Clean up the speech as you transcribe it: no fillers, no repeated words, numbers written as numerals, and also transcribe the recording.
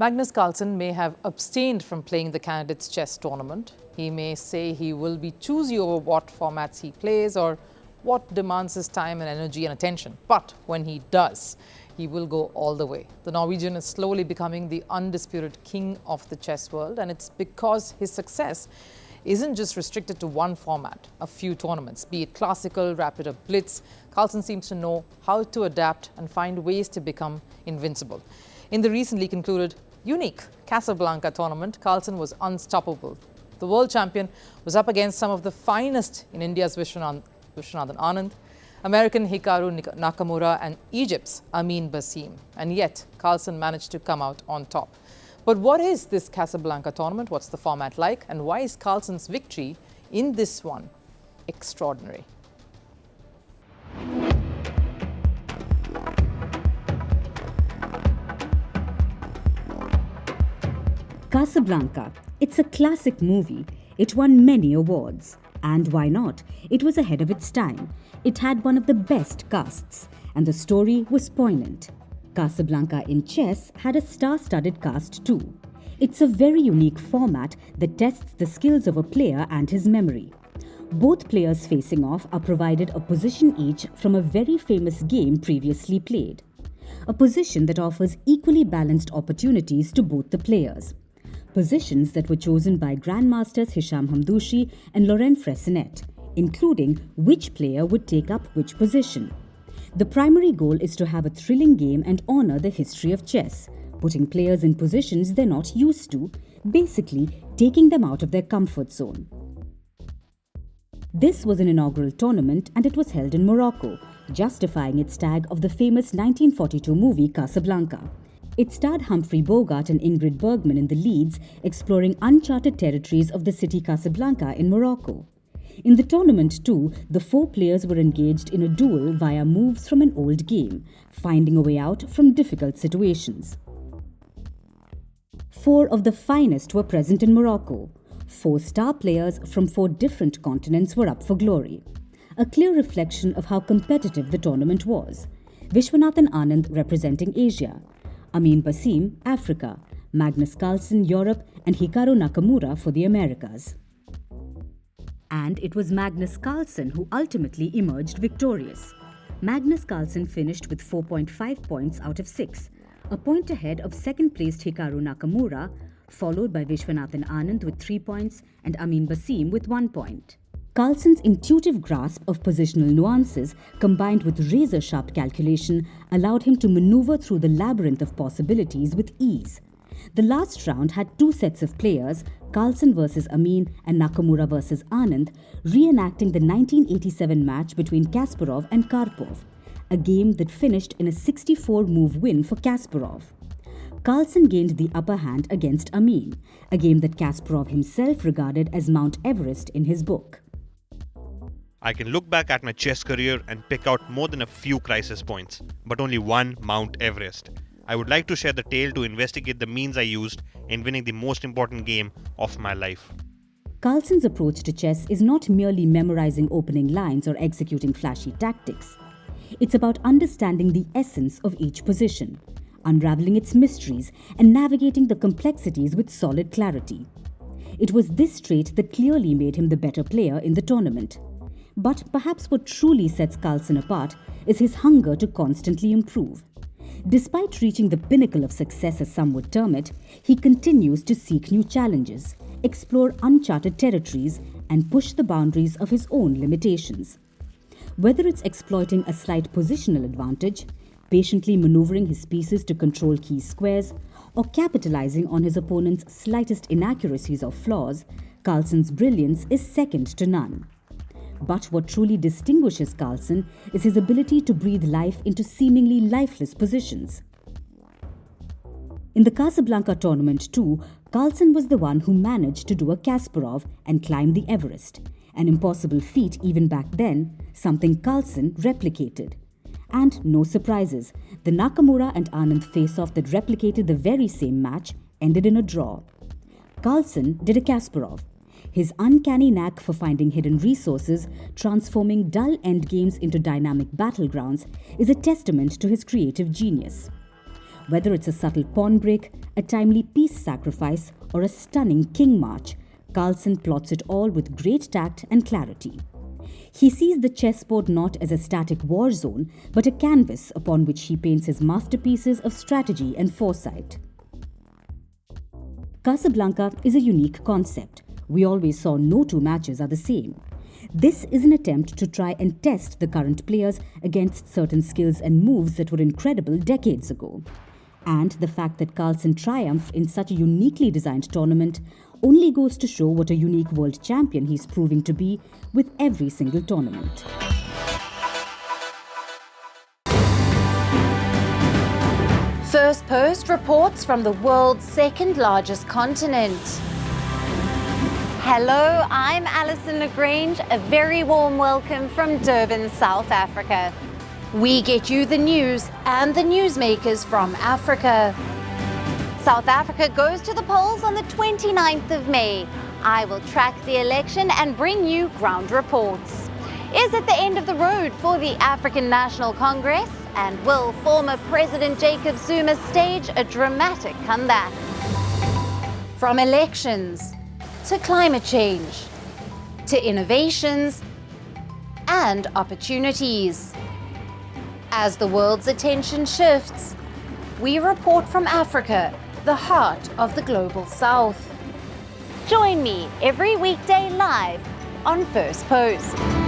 Magnus Carlsen may have abstained from playing the candidates' chess tournament. He may say he will be choosy over what formats he plays or what demands his time and energy and attention. But when he does, he will go all the way. The Norwegian is slowly becoming the undisputed king of the chess world, and it's because his success isn't just restricted to one format, a few tournaments, be it classical, rapid or blitz. Carlsen seems to know how to adapt and find ways to become invincible. In the recently concluded unique Casablanca tournament, Carlsen was unstoppable. The world champion was up against some of the finest in India's Viswanathan Anand, American Hikaru Nakamura and Egypt's Amin Baseem. And yet, Carlsen managed to come out on top. But what is this Casablanca tournament? What's the format like? And why is Carlsen's victory in this one extraordinary? Casablanca. It's a classic movie. It won many awards. And why not? It was ahead of its time. It had one of the best casts, and the story was poignant. Casablanca in chess had a star-studded cast too. It's a very unique format that tests the skills of a player and his memory. Both players facing off are provided a position each from a very famous game previously played. A position that offers equally balanced opportunities to both the players. Positions that were chosen by Grandmasters Hisham Hamdoushi and Laurent Fressinet, including which player would take up which position. The primary goal is to have a thrilling game and honor the history of chess, putting players in positions they're not used to, basically taking them out of their comfort zone. This was an inaugural tournament and it was held in Morocco, justifying its tag of the famous 1942 movie Casablanca. It starred Humphrey Bogart and Ingrid Bergman in the leads, exploring uncharted territories of the city Casablanca in Morocco. In the tournament too, the four players were engaged in a duel via moves from an old game, finding a way out from difficult situations. Four of the finest were present in Morocco. 4 star players from 4 different continents were up for glory. A clear reflection of how competitive the tournament was. Viswanathan Anand representing Asia, Amin Baseem, Africa, Magnus Carlsen, Europe, and Hikaru Nakamura for the Americas. And it was Magnus Carlsen who ultimately emerged victorious. Magnus Carlsen finished with 4.5 points out of 6, a point ahead of second-placed Hikaru Nakamura, followed by Viswanathan Anand with 3 points and Amin Baseem with 1 point. Carlsen's intuitive grasp of positional nuances combined with razor-sharp calculation allowed him to maneuver through the labyrinth of possibilities with ease. The last round had 2 sets of players, Carlsen versus Amin and Nakamura versus Anand, reenacting the 1987 match between Kasparov and Karpov, a game that finished in a 64-move win for Kasparov. Carlsen gained the upper hand against Amin, a game that Kasparov himself regarded as Mount Everest in his book. I can look back at my chess career and pick out more than a few crisis points, but only one Mount Everest. I would like to share the tale to investigate the means I used in winning the most important game of my life. Carlsen's approach to chess is not merely memorizing opening lines or executing flashy tactics. It's about understanding the essence of each position, unraveling its mysteries, and navigating the complexities with solid clarity. It was this trait that clearly made him the better player in the tournament. But perhaps what truly sets Carlsen apart is his hunger to constantly improve. Despite reaching the pinnacle of success, as some would term it, he continues to seek new challenges, explore uncharted territories, and push the boundaries of his own limitations. Whether it's exploiting a slight positional advantage, patiently maneuvering his pieces to control key squares, or capitalizing on his opponent's slightest inaccuracies or flaws, Carlsen's brilliance is second to none. But what truly distinguishes Carlsen is his ability to breathe life into seemingly lifeless positions. In the Casablanca tournament too, Carlsen was the one who managed to do a Kasparov and climb the Everest, an impossible feat even back then, something Carlsen replicated. And no surprises, the Nakamura and Anand face-off that replicated the very same match ended in a draw. Carlsen did a Kasparov. His uncanny knack for finding hidden resources, transforming dull endgames into dynamic battlegrounds, is a testament to his creative genius. Whether it's a subtle pawn break, a timely piece sacrifice, or a stunning king march, Carlsen plots it all with great tact and clarity. He sees the chessboard not as a static war zone, but a canvas upon which he paints his masterpieces of strategy and foresight. Casablanca is a unique concept. We always saw no two matches are the same. This is an attempt to try and test the current players against certain skills and moves that were incredible decades ago. And the fact that Carlsen triumphed in such a uniquely designed tournament only goes to show what a unique world champion he's proving to be with every single tournament. Firstpost reports from the world's second largest continent. Hello, I'm Alison Lagrange. A very warm welcome from Durban, South Africa. We get you the news and the newsmakers from Africa. South Africa goes to the polls on the 29th of May. I will track the election and bring you ground reports. Is it the end of the road for the African National Congress? And will former President Jacob Zuma stage a dramatic comeback? From elections to climate change to innovations and opportunities. As the world's attention shifts, we report from Africa, the heart of the global south. Join me every weekday live on Firstpost.